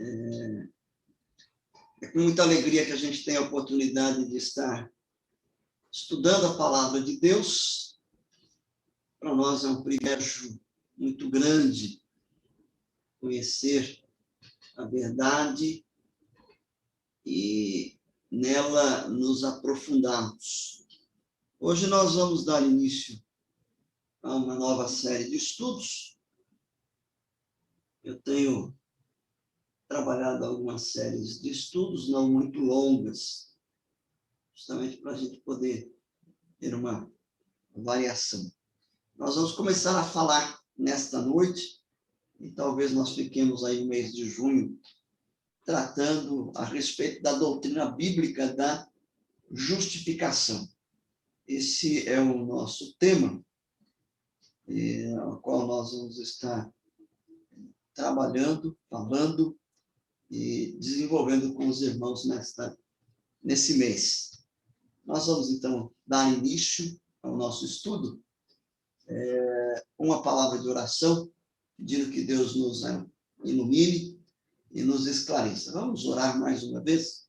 É com muita alegria que a gente tem a oportunidade de estar estudando a palavra de Deus. Para nós é um privilégio muito grande conhecer a verdade e nela nos aprofundarmos. Hoje nós vamos dar início a uma nova série de estudos. Eu tenho trabalhado algumas séries de estudos, não muito longas, justamente para a gente poder ter uma variação. Nós vamos começar a falar nesta noite, e talvez nós fiquemos aí no mês de junho, tratando a respeito da doutrina bíblica da justificação. Esse é o nosso tema, ao qual nós vamos estar trabalhando, falando e desenvolvendo com os irmãos nesse mês. Nós vamos, então, dar início ao nosso estudo, uma palavra de oração, pedindo que Deus nos ilumine e nos esclareça. Vamos orar mais uma vez?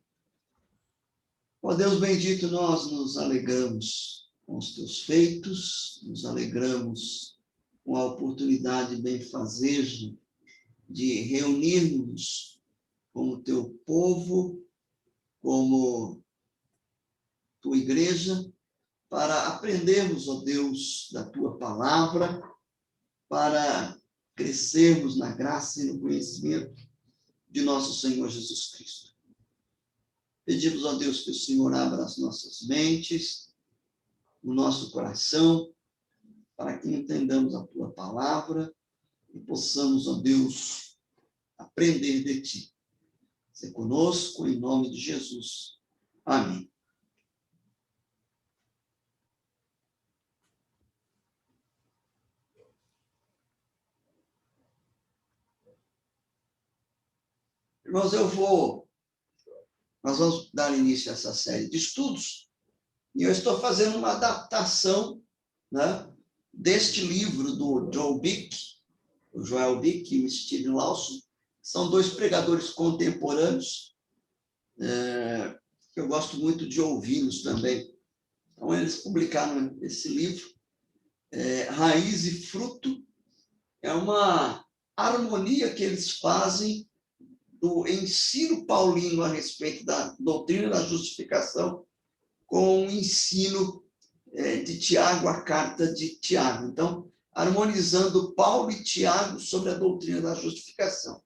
Ó Deus bendito, nós nos alegramos com os teus feitos, nos alegramos com a oportunidade benfazeja de reunirmos como teu povo, como tua igreja, para aprendermos, ó Deus, da tua palavra, para crescermos na graça e no conhecimento de nosso Senhor Jesus Cristo. Pedimos, ó Deus, que o Senhor abra as nossas mentes, o nosso coração, para que entendamos a tua palavra e possamos, ó Deus, aprender de ti. Sê conosco, em nome de Jesus. Amém. Irmãos, nós vamos dar início a essa série de estudos, e eu estou fazendo uma adaptação, né, deste livro do Joel Bick e o Steve Lawson. São dois pregadores contemporâneos, que eu gosto muito de ouvi-los também. Então, eles publicaram esse livro, Raiz e Fruto. É uma harmonia que eles fazem do ensino paulino a respeito da doutrina da justificação com o ensino de Tiago, a carta de Tiago. Então, harmonizando Paulo e Tiago sobre a doutrina da justificação.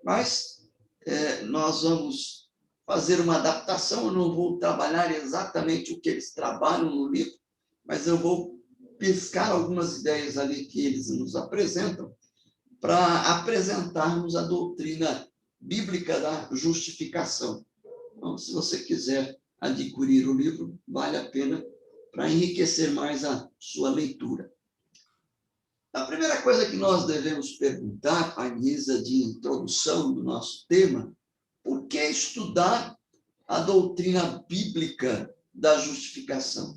Mas nós vamos fazer uma adaptação, eu não vou trabalhar exatamente o que eles trabalham no livro, mas eu vou pescar algumas ideias ali que eles nos apresentam para apresentarmos a doutrina bíblica da justificação. Então, se você quiser adquirir o livro, vale a pena para enriquecer mais a sua leitura. A primeira coisa que nós devemos perguntar, à guisa de introdução do nosso tema, por que estudar a doutrina bíblica da justificação?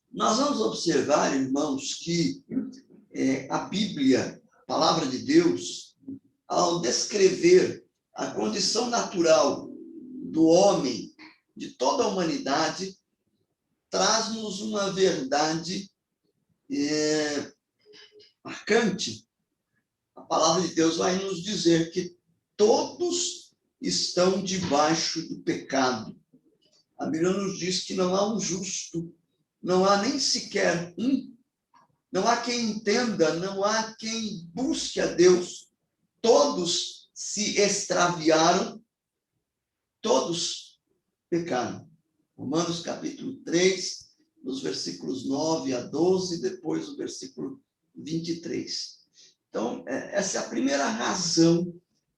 Nós vamos observar, irmãos, que a Bíblia, a palavra de Deus, ao descrever a condição natural do homem, de toda a humanidade, traz-nos uma verdade marcante. A palavra de Deus vai nos dizer que todos estão debaixo do pecado. A Bíblia nos diz que não há um justo, não há nem sequer um, não há quem entenda, não há quem busque a Deus. Todos se extraviaram, todos pecaram. Romanos capítulo 3, nos versículos 9 a 12, depois o versículo 23. Então, essa é a primeira razão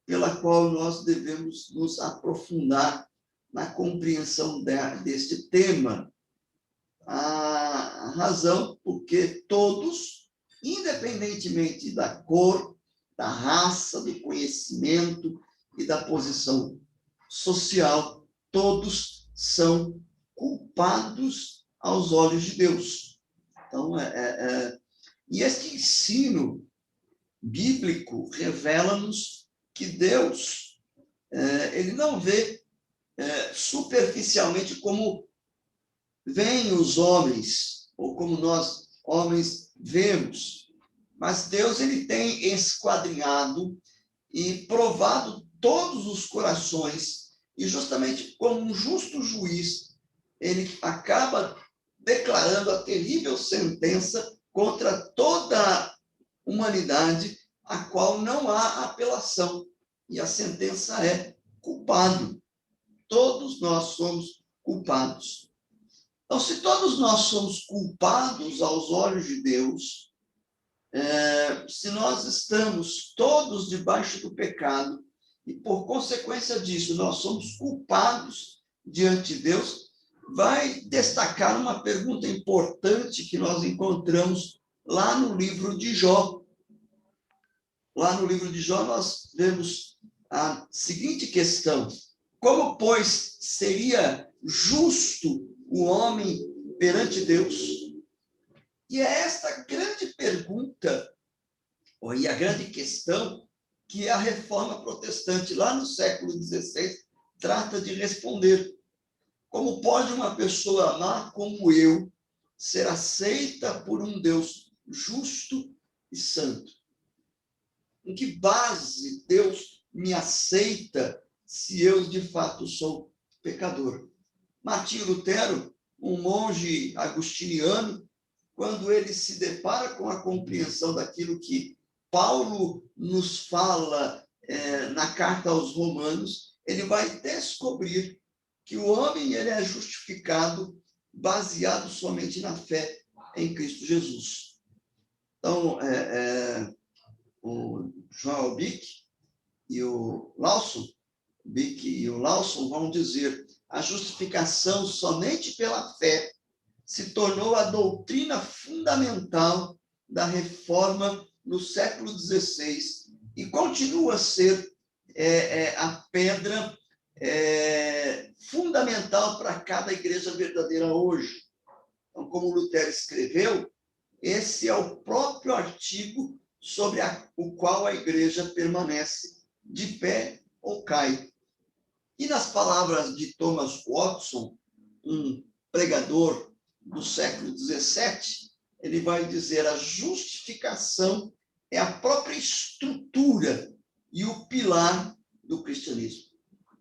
pela qual nós devemos nos aprofundar na compreensão deste tema. A razão porque todos, independentemente da cor, da raça, do conhecimento e da posição social, todos são culpados aos olhos de Deus. Então, e este ensino bíblico revela-nos que Deus, ele não vê superficialmente como veem os homens, ou como nós, homens, vemos. Mas Deus, ele tem esquadrinhado e provado todos os corações, e justamente como um justo juiz, ele acaba declarando a terrível sentença contra toda a humanidade, a qual não há apelação. E a sentença é culpado. Todos nós somos culpados. Então, se todos nós somos culpados aos olhos de Deus, se nós estamos todos debaixo do pecado, e por consequência disso nós somos culpados diante de Deus, vai destacar uma pergunta importante que nós encontramos lá no livro de Jó. Lá no livro de Jó nós vemos a seguinte questão: como, pois, seria justo o homem perante Deus? E é esta grande pergunta, e a grande questão, que a Reforma Protestante, lá no século XVI, trata de responder. Como pode uma pessoa amar como eu ser aceita por um Deus justo e santo? Em que base Deus me aceita se eu, de fato, sou pecador? Martinho Lutero, um monge agustiniano, quando ele se depara com a compreensão daquilo que Paulo nos fala na carta aos Romanos, ele vai descobrir que o homem ele é justificado baseado somente na fé em Cristo Jesus. Então, o Joel Bick e o Lawson, vão dizer: a justificação somente pela fé se tornou a doutrina fundamental da Reforma no século XVI e continua a ser a pedra fundamental para cada igreja verdadeira hoje. Então, como Lutero escreveu, esse é o próprio artigo sobre o qual a igreja permanece de pé ou cai. E nas palavras de Thomas Watson, um pregador do século XVII, ele vai dizer: a justificação é a própria estrutura e o pilar do cristianismo.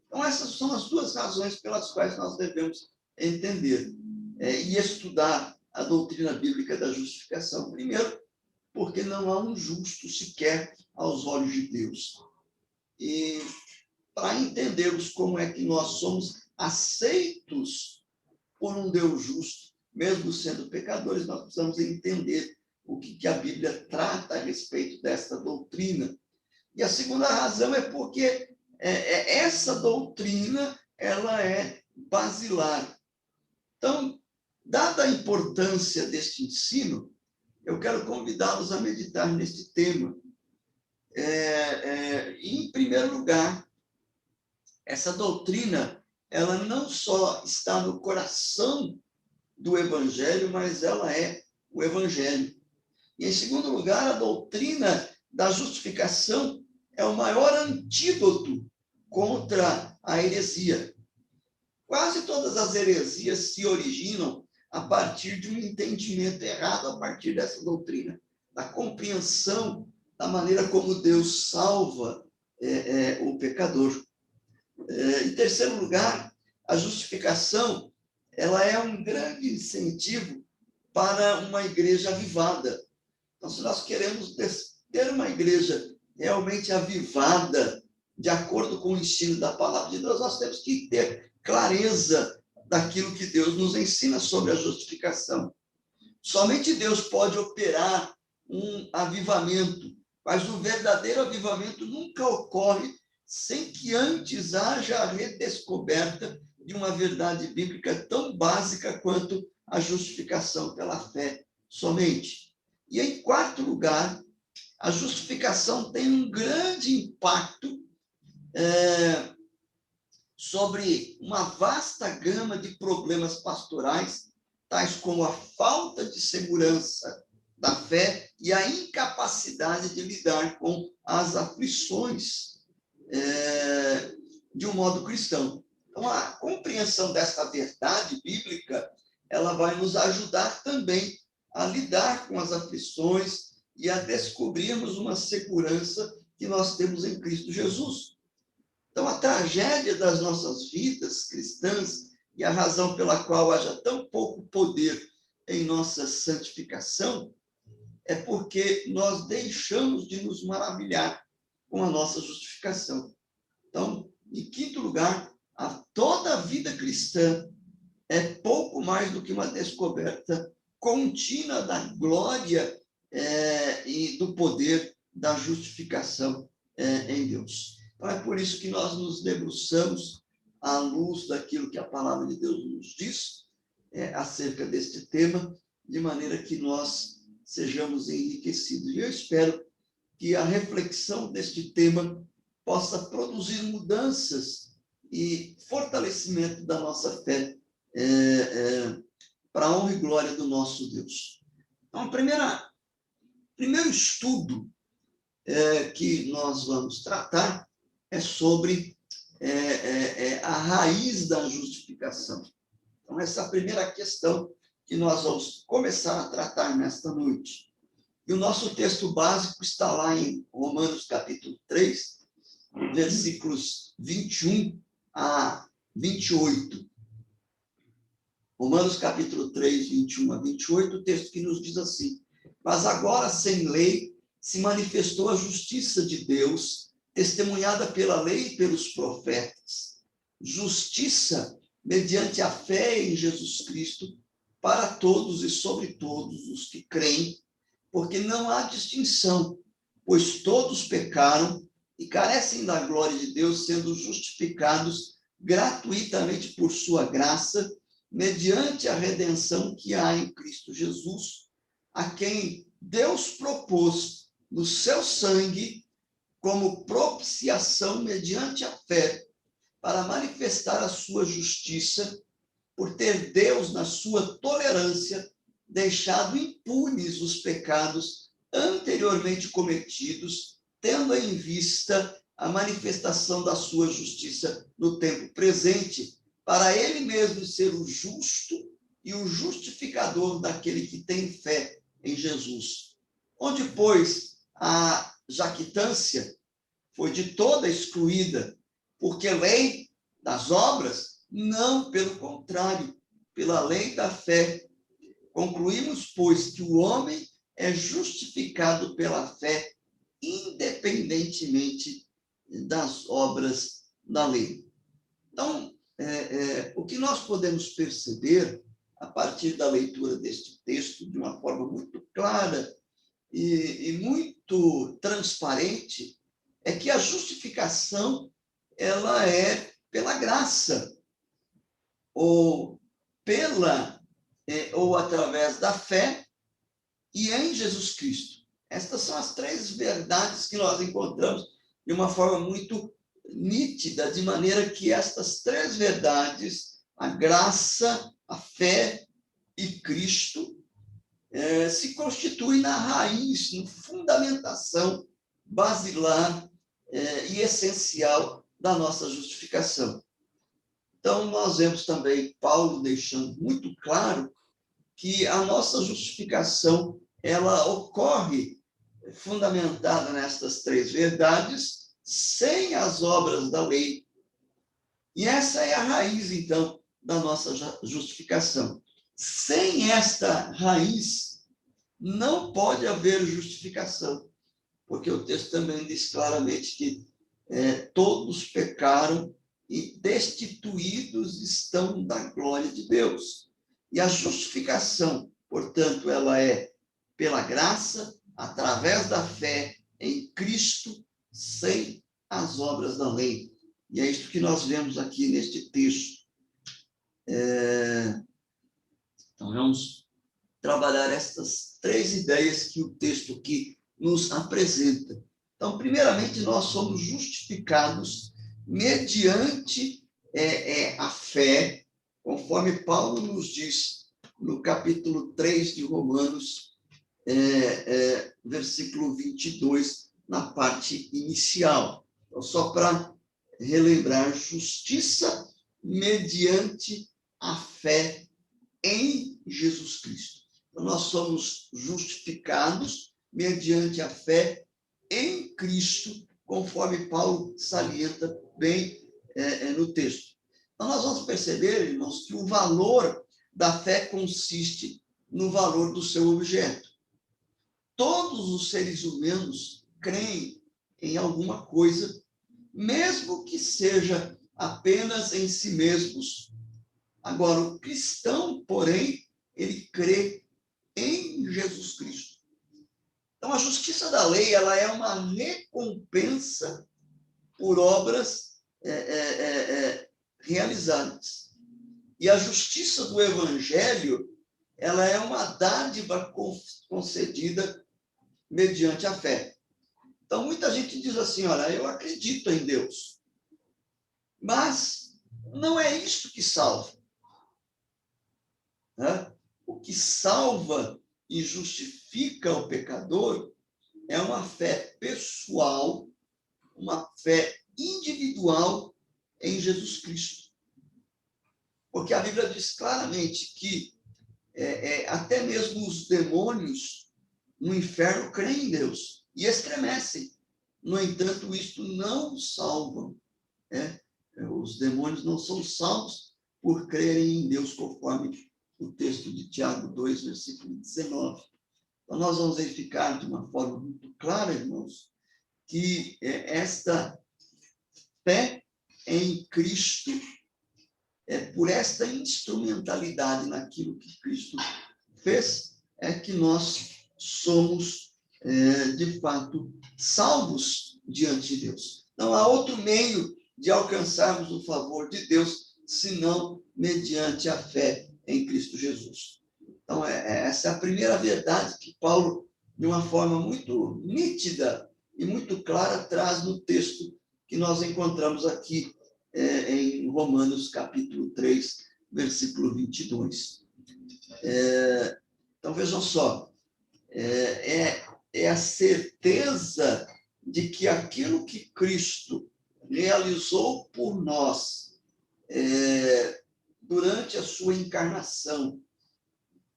Então, essas são as duas razões pelas quais nós devemos entender e estudar a doutrina bíblica da justificação. Primeiro, porque não há um justo sequer aos olhos de Deus. E para entendermos como é que nós somos aceitos por um Deus justo, mesmo sendo pecadores, nós precisamos entender o que a Bíblia trata a respeito desta doutrina. E a segunda razão é porque essa doutrina ela é basilar. Então, dada a importância deste ensino, eu quero convidá-los a meditar neste tema. Em primeiro lugar, essa doutrina ela não só está no coração do Evangelho, mas ela é o Evangelho. E, em segundo lugar, a doutrina da justificação é o maior antídoto contra a heresia. Quase todas as heresias se originam a partir de um entendimento errado, a partir dessa doutrina, da compreensão da maneira como Deus salva o pecador. Em terceiro lugar, a justificação ela é um grande incentivo para uma igreja avivada. Então, se nós queremos ter uma igreja realmente avivada, de acordo com o ensino da palavra de Deus, nós temos que ter clareza daquilo que Deus nos ensina sobre a justificação. Somente Deus pode operar um avivamento, mas o verdadeiro avivamento nunca ocorre sem que antes haja a redescoberta de uma verdade bíblica tão básica quanto a justificação pela fé somente. E, em quarto lugar, a justificação tem um grande impacto sobre uma vasta gama de problemas pastorais, tais como a falta de segurança da fé e a incapacidade de lidar com as aflições. de um modo cristão. Então, a compreensão dessa verdade bíblica, ela vai nos ajudar também a lidar com as aflições e a descobrirmos uma segurança que nós temos em Cristo Jesus. Então, a tragédia das nossas vidas cristãs e a razão pela qual haja tão pouco poder em nossa santificação é porque nós deixamos de nos maravilhar com a nossa justificação. Então, em quinto lugar, toda a vida cristã é pouco mais do que uma descoberta contínua da glória e do poder da justificação em Deus. Então, é por isso que nós nos debruçamos à luz daquilo que a palavra de Deus nos diz acerca deste tema, de maneira que nós sejamos enriquecidos. E eu espero que a reflexão deste tema possa produzir mudanças e fortalecimento da nossa fé para a honra e glória do nosso Deus. Então, o primeiro estudo que nós vamos tratar é sobre a raiz da justificação. Então, essa é a primeira questão que nós vamos começar a tratar nesta noite. E o nosso texto básico está lá em Romanos capítulo 3, versículos 21 a 28. Romanos capítulo 3, 21 a 28, o texto que nos diz assim: mas agora, sem lei, se manifestou a justiça de Deus, testemunhada pela lei e pelos profetas. Justiça mediante a fé em Jesus Cristo, para todos e sobre todos os que creem, porque não há distinção, pois todos pecaram e carecem da glória de Deus, sendo justificados gratuitamente por sua graça, mediante a redenção que há em Cristo Jesus, a quem Deus propôs no seu sangue como propiciação mediante a fé, para manifestar a sua justiça, por ter Deus, na sua tolerância, deixado impunes os pecados anteriormente cometidos, tendo em vista a manifestação da sua justiça no tempo presente, para ele mesmo ser o justo e o justificador daquele que tem fé em Jesus. Onde, pois, a jactância foi de toda excluída, porque a lei das obras, não, pelo contrário, pela lei da fé. Concluímos, pois, que o homem é justificado pela fé, independentemente das obras da lei. Então, o que nós podemos perceber, a partir da leitura deste texto, de uma forma muito clara e muito transparente, é que a justificação ela é pela graça, ou através da fé e em Jesus Cristo. Estas são as três verdades que nós encontramos de uma forma muito nítida, de maneira que estas três verdades, a graça, a fé e Cristo, se constituem na raiz, na fundamentação basilar e essencial da nossa justificação. Então, nós vemos também Paulo deixando muito claro que a nossa justificação ela ocorre fundamentada nestas três verdades, sem as obras da lei. E essa é a raiz, então, da nossa justificação. Sem esta raiz, não pode haver justificação, porque o texto também diz claramente que todos pecaram e destituídos estão da glória de Deus. E a justificação, portanto, ela é pela graça, através da fé em Cristo, sem as obras da lei. E é isso que nós vemos aqui neste texto. Então, vamos trabalhar estas três ideias que o texto aqui nos apresenta. Então, primeiramente, nós somos justificados mediante a fé, conforme Paulo nos diz no capítulo 3 de Romanos, versículo 22, na parte inicial. Só para relembrar, justiça mediante a fé em Jesus Cristo. Então, nós somos justificados mediante a fé em Cristo, conforme Paulo salienta bem no texto. Então, nós vamos perceber, irmãos, que o valor da fé consiste no valor do seu objeto. Todos os seres humanos creem em alguma coisa, mesmo que seja apenas em si mesmos. Agora, o cristão, porém, ele crê em Jesus Cristo. Então, a justiça da lei, ela é uma recompensa por obras realizadas. E a justiça do evangelho, ela é uma dádiva concedida mediante a fé. Então, muita gente diz assim, olha, eu acredito em Deus, mas não é isto que salva. Né? O que salva e justifica o pecador é uma fé pessoal, uma fé individual em Jesus Cristo. Porque a Bíblia diz claramente que até mesmo os demônios no inferno creem em Deus e estremecem. No entanto, isto não salva. Os demônios não são salvos por crerem em Deus, conforme o texto de Tiago 2, versículo 19. Então, nós vamos verificar de uma forma muito clara, irmãos, que esta fé em Cristo, por esta instrumentalidade naquilo que Cristo fez, é que nós somos, de fato, salvos diante de Deus. Não há outro meio de alcançarmos o favor de Deus, senão mediante a fé em Cristo Jesus. Então, essa é a primeira verdade que Paulo, de uma forma muito nítida e muito clara, traz no texto que nós encontramos aqui em Romanos, capítulo 3, versículo 22. Então, vejam só, é a certeza de que aquilo que Cristo realizou por nós durante a sua encarnação,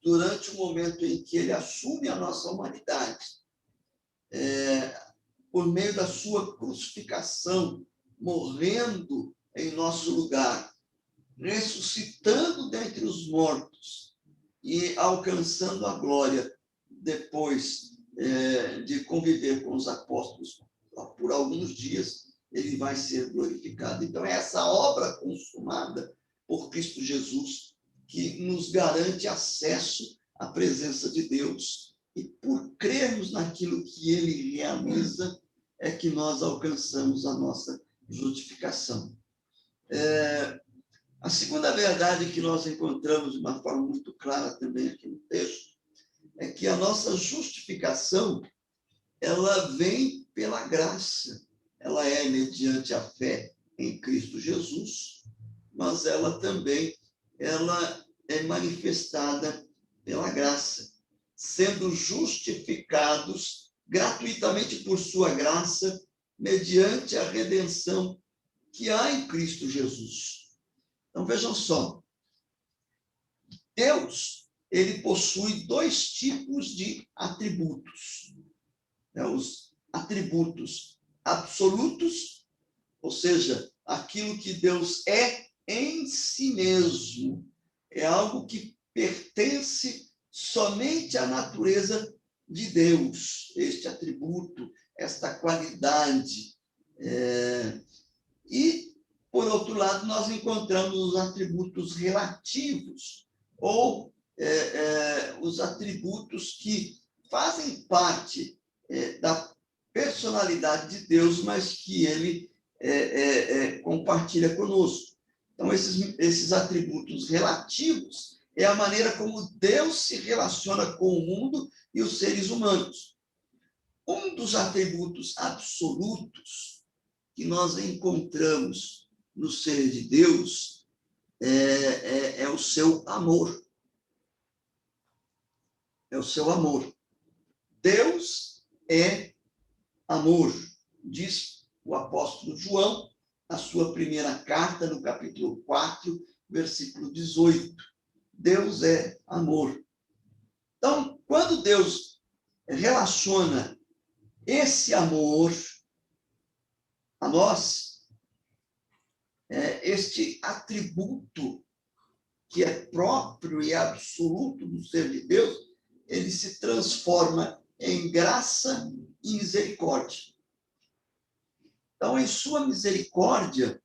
durante o momento em que ele assume a nossa humanidade, por meio da sua crucificação, morrendo em nosso lugar, ressuscitando dentre os mortos e alcançando a glória depois de conviver com os apóstolos por alguns dias, ele vai ser glorificado. Então, é essa obra consumada por Cristo Jesus que nos garante acesso à presença de Deus. E por crermos naquilo que ele realiza, é que nós alcançamos a nossa justificação. A segunda verdade que nós encontramos de uma forma muito clara também aqui no texto é que a nossa justificação, ela vem pela graça. Ela é mediante a fé em Cristo Jesus, mas ela também é manifestada pela graça, sendo justificados gratuitamente por sua graça, mediante a redenção que há em Cristo Jesus. Então, vejam só, Deus, ele possui dois tipos de atributos. Os atributos absolutos, ou seja, aquilo que Deus é em si mesmo, é algo que pertence somente à natureza de Deus, este atributo, esta qualidade. E, por outro lado, nós encontramos os atributos relativos, ou os atributos que fazem parte da personalidade de Deus, mas que ele compartilha conosco. Então, esses atributos relativos é a maneira como Deus se relaciona com o mundo e os seres humanos. Um dos atributos absolutos que nós encontramos no ser de Deus é o seu amor. É o seu amor. Deus é amor, diz o apóstolo João, na sua primeira carta, no capítulo 4, versículo 18. Deus é amor. Então, quando Deus relaciona esse amor a nós, este atributo que é próprio e absoluto do ser de Deus, ele se transforma em graça e misericórdia. Então, em sua misericórdia,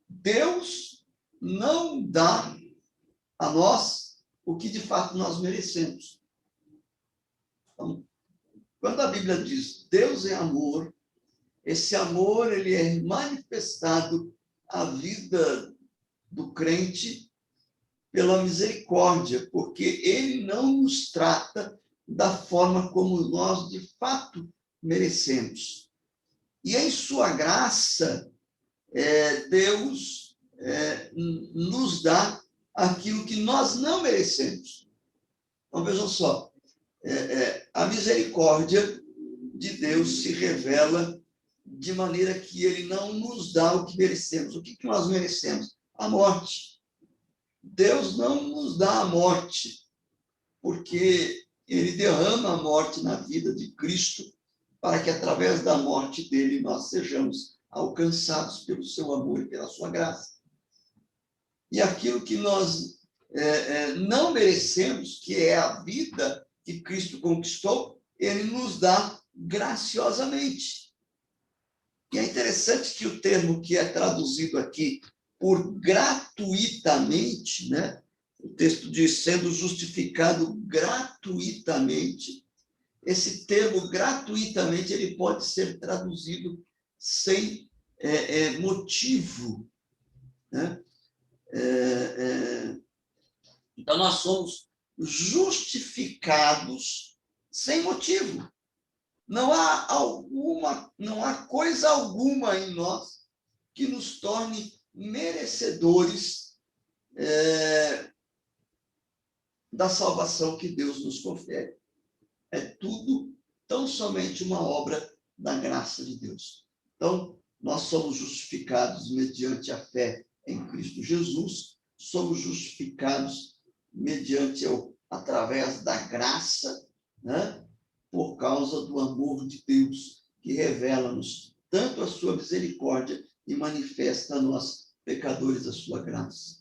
Deus não dá a nós o que de fato nós merecemos. Então, quando a Bíblia diz Deus é amor, esse amor ele é manifestado à vida do crente pela misericórdia, porque ele não nos trata da forma como nós de fato merecemos. E em sua graça, Deus nos dá aquilo que nós não merecemos. Então, vejam só, a misericórdia de Deus se revela de maneira que ele não nos dá o que merecemos. O que nós merecemos? A morte. Deus não nos dá a morte, porque ele derrama a morte na vida de Cristo, para que através da morte dele nós sejamos alcançados pelo seu amor e pela sua graça. E aquilo que nós não merecemos, que é a vida que Cristo conquistou, ele nos dá graciosamente. E é interessante que o termo que é traduzido aqui por gratuitamente, né? O texto diz sendo justificado gratuitamente. Esse termo gratuitamente ele pode ser traduzido sem motivo, né? Então nós somos justificados sem motivo. Não há coisa alguma em nós que nos torne merecedores da salvação que Deus nos confere. É tudo tão somente uma obra da graça de Deus. Então, nós somos justificados mediante a fé em Cristo Jesus, somos justificados através da graça, né? Por causa do amor de Deus, que revela-nos tanto a sua misericórdia e manifesta a nós, pecadores, a sua graça.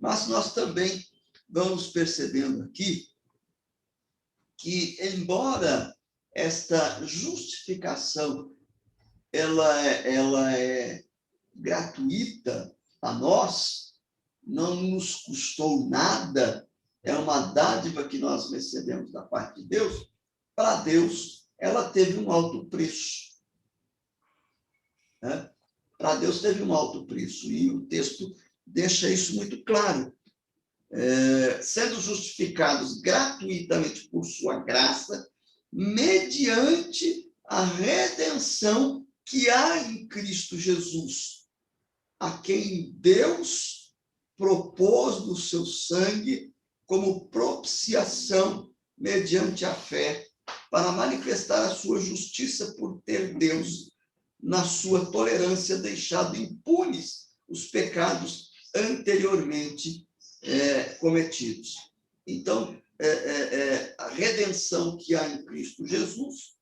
Mas nós também vamos percebendo aqui que, embora esta justificação ela é gratuita a nós, não nos custou nada, é uma dádiva que nós recebemos da parte de Deus, para Deus ela teve um alto preço. Né? Para Deus teve um alto preço, e o texto deixa isso muito claro. Sendo justificados gratuitamente por sua graça, mediante a redenção que há em Cristo Jesus, a quem Deus propôs no seu sangue como propiciação mediante a fé, para manifestar a sua justiça por ter Deus, na sua tolerância, deixado impunes os pecados anteriormente cometidos. Então, a redenção que há em Cristo Jesus,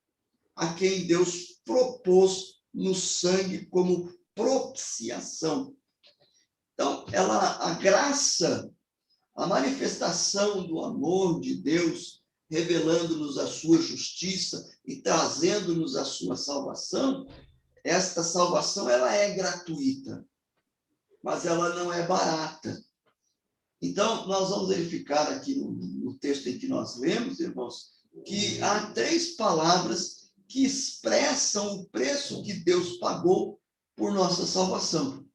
a quem Deus propôs no sangue como propiciação. Então, a graça, a manifestação do amor de Deus, revelando-nos a sua justiça e trazendo-nos a sua salvação, esta salvação ela é gratuita, mas ela não é barata. Então, nós vamos verificar aqui no texto em que nós lemos, irmãos, que há 3 palavras que expressam o preço que Deus pagou por nossa salvação.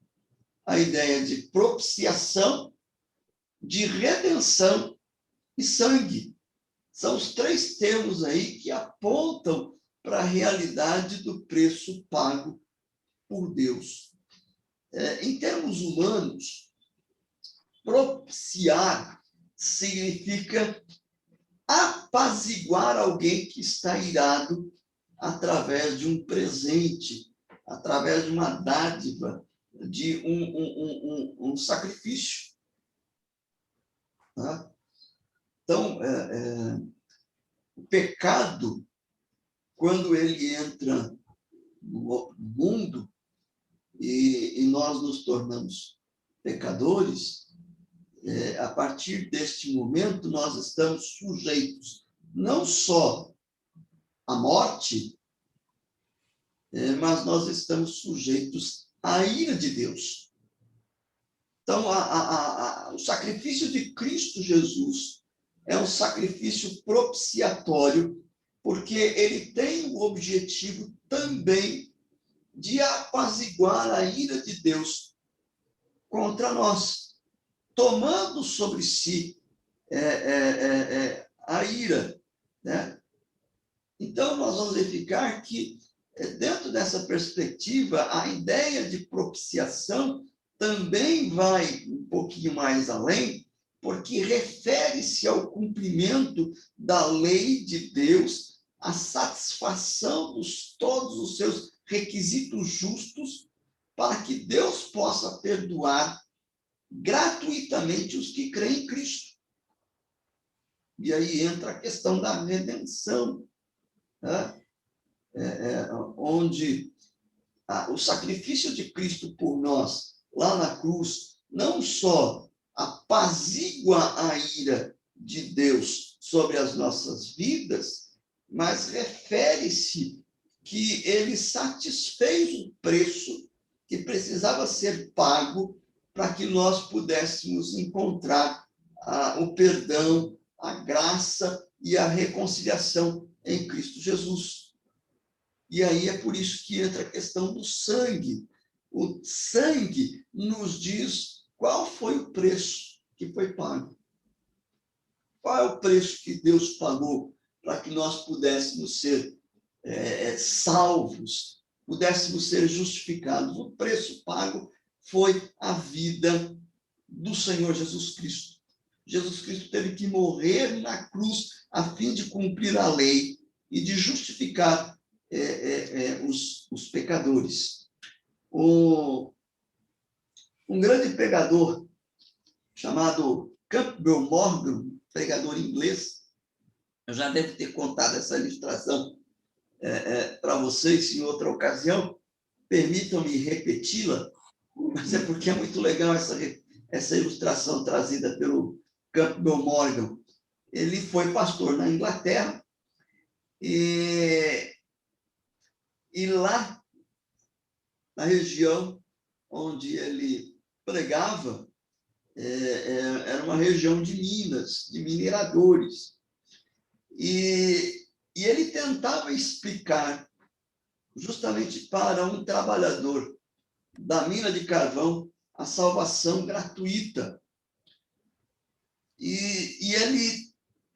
A ideia de propiciação, de redenção e sangue. São os 3 termos aí que apontam para a realidade do preço pago por Deus. Em termos humanos, propiciar significa apaziguar alguém que está irado através de um presente, através de uma dádiva, de um sacrifício. Tá? Então, o pecado, quando ele entra no mundo e nós nos tornamos pecadores, a partir deste momento nós estamos sujeitos não só à morte, mas nós estamos sujeitos à ira de Deus. Então, o sacrifício de Cristo Jesus é um sacrifício propiciatório, porque ele tem o objetivo também de apaziguar a ira de Deus contra nós, tomando sobre si a ira, né? Então, nós vamos verificar que, dentro dessa perspectiva, a ideia de propiciação também vai um pouquinho mais além, porque refere-se ao cumprimento da lei de Deus, a satisfação de todos os seus requisitos justos, para que Deus possa perdoar gratuitamente os que creem em Cristo. E aí entra a questão da redenção, né? Onde o sacrifício de Cristo por nós, lá na cruz, não só apazigua a ira de Deus sobre as nossas vidas, mas refere-se que ele satisfez o preço que precisava ser pago para que nós pudéssemos encontrar o perdão, a graça e a reconciliação em Cristo Jesus. E aí é por isso que entra a questão do sangue. O sangue nos diz qual foi o preço que foi pago. Qual é o preço que Deus pagou para que nós pudéssemos ser salvos, pudéssemos ser justificados? O preço pago foi a vida do Senhor Jesus Cristo. Jesus Cristo teve que morrer na cruz a fim de cumprir a lei e de justificar os pecadores. Um grande pregador chamado Campbell Morgan, pregador inglês, eu já devo ter contado essa ilustração para vocês em outra ocasião, permitam-me repeti-la, mas é porque é muito legal essa ilustração trazida pelo Campbell Morgan. Ele foi pastor na Inglaterra e lá, na região onde ele pregava, era uma região de minas, de mineradores. E ele tentava explicar, justamente para um trabalhador da mina de carvão, a salvação gratuita. E ele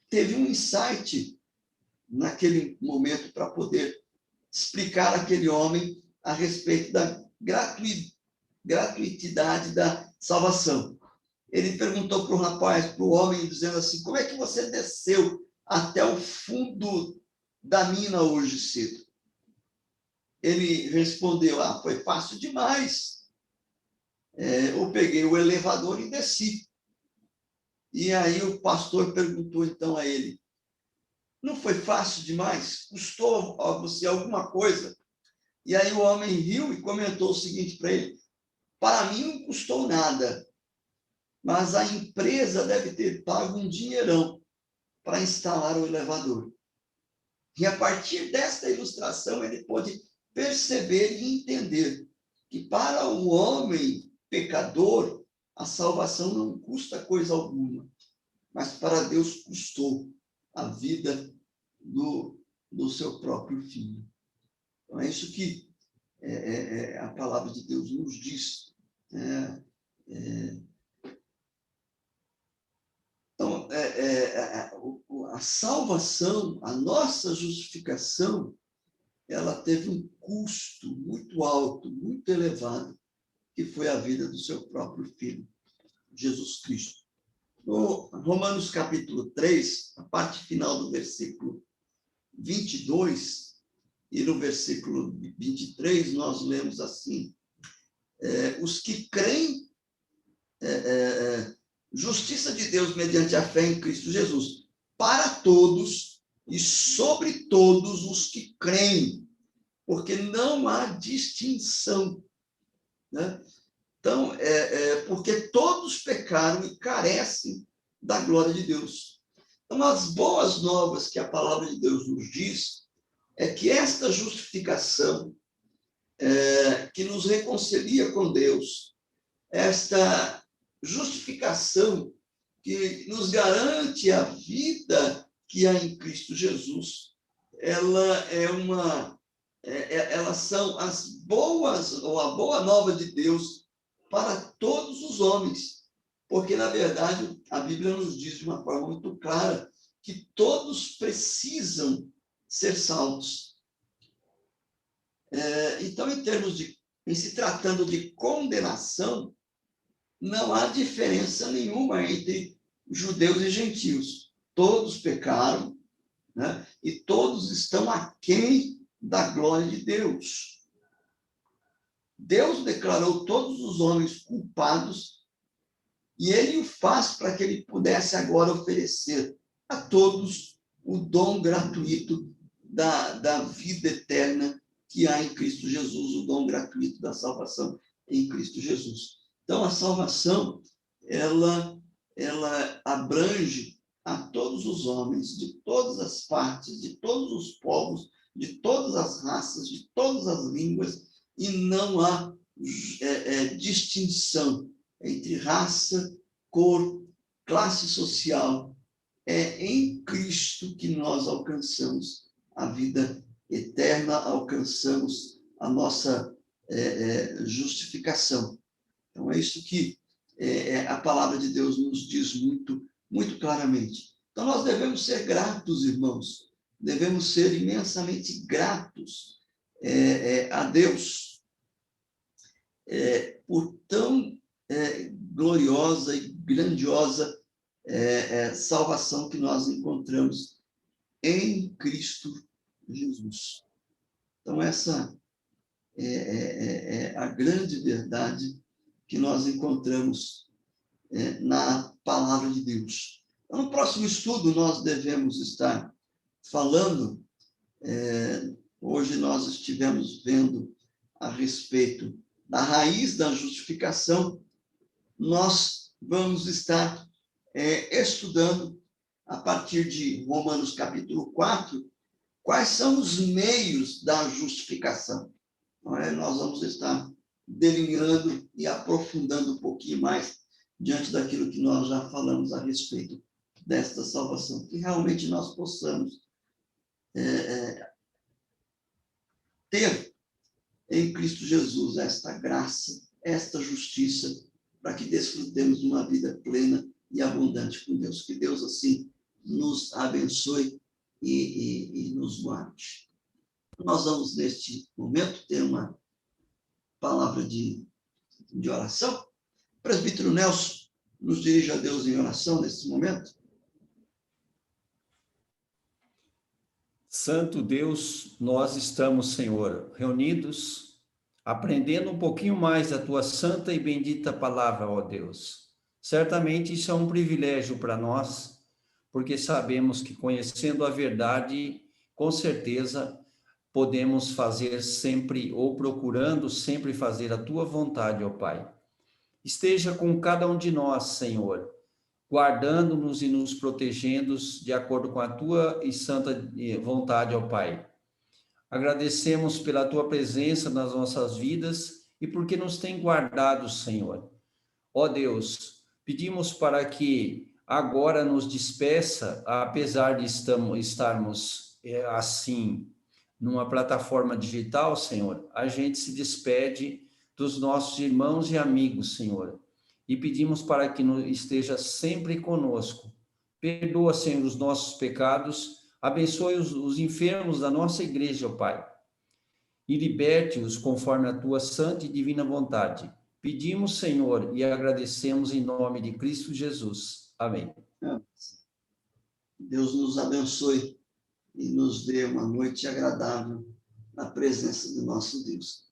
teve um insight naquele momento para poder explicar àquele homem a respeito da gratuitidade da salvação. Ele perguntou para o rapaz, para o homem, dizendo assim: como é que você desceu até o fundo da mina hoje cedo? Ele respondeu: foi fácil demais. Eu peguei o elevador e desci. E aí o pastor perguntou então a ele: não foi fácil demais? Custou a você alguma coisa? E aí o homem riu e comentou o seguinte para ele: para mim não custou nada, mas a empresa deve ter pago um dinheirão para instalar o elevador. E a partir desta ilustração ele pôde perceber e entender que para o homem pecador a salvação não custa coisa alguma, mas para Deus custou a vida do seu próprio filho. Então é isso que a palavra de Deus nos diz. Então, a salvação, a nossa justificação, ela teve um custo muito alto, muito elevado, que foi a vida do seu próprio Filho, Jesus Cristo. No Romanos capítulo 3, a parte final do versículo 22, E no versículo 23, nós lemos assim, os que creem, justiça de Deus mediante a fé em Cristo Jesus, para todos e sobre todos os que creem, porque não há distinção, né? Então, porque todos pecaram e carecem da glória de Deus. Então, as boas novas que a palavra de Deus nos diz é que esta justificação que nos reconcilia com Deus, esta justificação que nos garante a vida que há em Cristo Jesus, elas são as boas, ou a boa nova de Deus para todos os homens, porque, na verdade, a Bíblia nos diz de uma forma muito clara que todos precisam ser salvos. Então, em se tratando de condenação, não há diferença nenhuma entre judeus e gentios. Todos pecaram, né? E todos estão aquém da glória de Deus. Deus declarou todos os homens culpados e ele o faz para que ele pudesse agora oferecer a todos o dom gratuito da vida eterna que há em Cristo Jesus, o dom gratuito da salvação em Cristo Jesus. Então, a salvação, ela abrange a todos os homens, de todas as partes, de todos os povos, de todas as raças, de todas as línguas, e não há distinção entre raça, cor, classe social. É em Cristo que nós alcançamos a vida eterna, alcançamos a nossa justificação. Então, é isso que a palavra de Deus nos diz muito, muito claramente. Então, nós devemos ser gratos, irmãos, devemos ser imensamente gratos a Deus por tão gloriosa e grandiosa salvação que nós encontramos em Cristo Jesus. Então, essa é a grande verdade que nós encontramos na palavra de Deus. Então, no próximo estudo, nós devemos estar falando, hoje nós estivemos vendo a respeito da raiz da justificação, nós vamos estar estudando, a partir de Romanos capítulo 4, quais são os meios da justificação. Nós vamos estar delineando e aprofundando um pouquinho mais diante daquilo que nós já falamos a respeito desta salvação, que realmente nós possamos ter em Cristo Jesus esta graça, esta justiça, para que desfrutemos de uma vida plena e abundante com Deus. Que Deus, assim, nos abençoe e nos guarde. Nós vamos, neste momento, ter uma palavra de oração. O presbítero Nelson nos dirige a Deus em oração nesse momento. Santo Deus, nós estamos, Senhor, reunidos, aprendendo um pouquinho mais da tua santa e bendita palavra, ó Deus. Certamente isso é um privilégio para nós, porque sabemos que conhecendo a verdade, com certeza podemos fazer sempre, ou procurando sempre fazer a tua vontade, ó Pai. Esteja com cada um de nós, Senhor, guardando-nos e nos protegendo de acordo com a tua e santa vontade, ó Pai. Agradecemos pela tua presença nas nossas vidas e porque nos tem guardado, Senhor. Ó Deus, pedimos para que agora nos despeça, apesar de estarmos assim, numa plataforma digital, Senhor, a gente se despede dos nossos irmãos e amigos, Senhor, e pedimos para que esteja sempre conosco. Perdoa, Senhor, os nossos pecados, abençoe os enfermos da nossa igreja, ó Pai, e liberte-os conforme a tua santa e divina vontade. Pedimos, Senhor, e agradecemos em nome de Cristo Jesus. Amém. Deus nos abençoe e nos dê uma noite agradável na presença do nosso Deus.